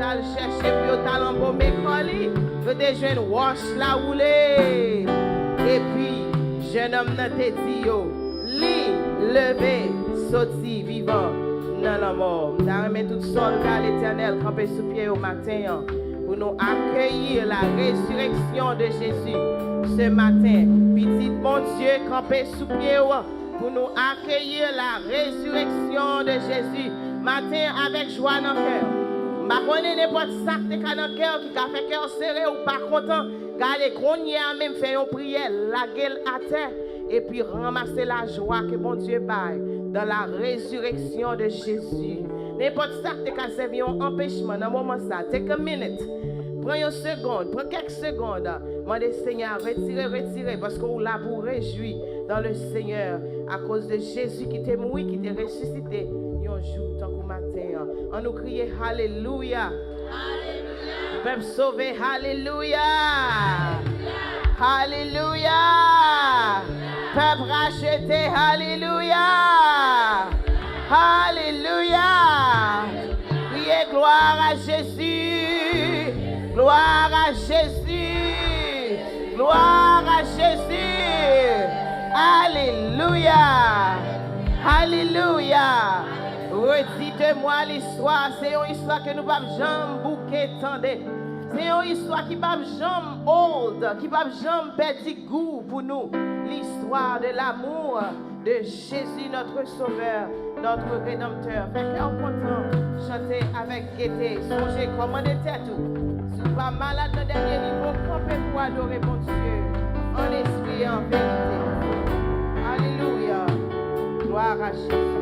t'as cherché pour t'as embaumé colis, vous te jeune wash la roulée. Et puis, jeune homme n'a te dit yo, li, levé, sorti, vivant, dans la mort. T'as remis tout soldat l'Éternel campé sous pied au matin, pour nous accueillir la résurrection de Jésus ce matin. Petit bon Dieu campé sous pied pour nous accueillir la résurrection de Jésus matin avec joie dans le cœur. Je connais n'importe ça qui est dans le cœur, qui a fait cœur serré ou pas content. Gardez qu'on même fait une prière, la gueule à terre, et puis ramasser la joie que bon Dieu baille dans la résurrection de Jésus. N'importe ça qui a servi un empêchement dans le moment ça. Take a minute. Prends une seconde, prends quelques secondes. Demandez Seigneur, retirez, parce qu'on l'a pour réjouir dans le Seigneur à cause de Jésus qui t'est mort, qui t'est ressuscité. Un jour, tant qu'au matin, on nous criait Alléluia. Alléluia. Peuple sauvé, Alléluia. Alléluia. Peuple racheté, Alléluia. Alléluia. Priez gloire à Jésus. Gloire à Jésus. Gloire à Jésus. Alléluia. Alléluia. Redites-moi l'histoire. C'est une histoire que nous ne pouvons jamais bouquer. C'est une histoire qui ne peut jamais old, qui ne peut jamais perdre goût pour nous. L'histoire de l'amour de Jésus, notre Sauveur, notre Rédempteur. Fait qu'on est content chanter avec gaieté. Songez comment était tout. Si vous n'êtes pas malade dans le dernier niveau, campez pour adorer mon Dieu en esprit et en vérité. Alléluia. Gloire à Jésus.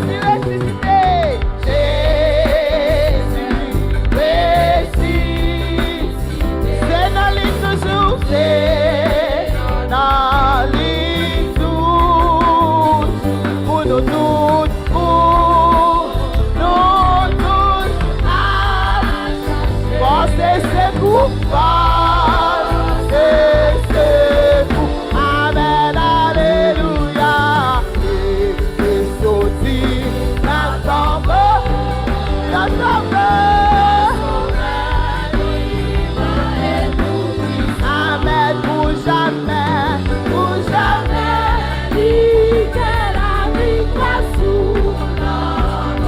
Jésus ressuscité. Jésus ressuscité. C'est dans les toujours, c'est dans les tous. Pour nous tous, pour nous tous. Pensez c'est coupable, c'est coupable. Amen, alléluia. Et sorti la tombe, la tombe. Amen, pour jamais, l'idée la victoire sous l'homme.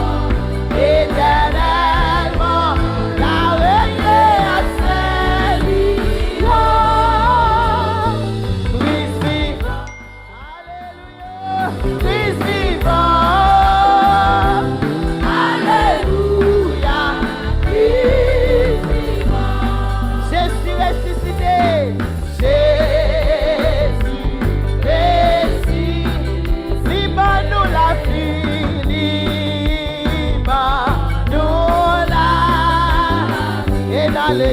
Éternellement, la veillée à Seigneur. Christ vivant, alléluia. Christ vivant, alléluia. Christ vivant. Jésus ressuscité. Jésus ressuscité. Libre nous la vie, libre nous la. Et dans le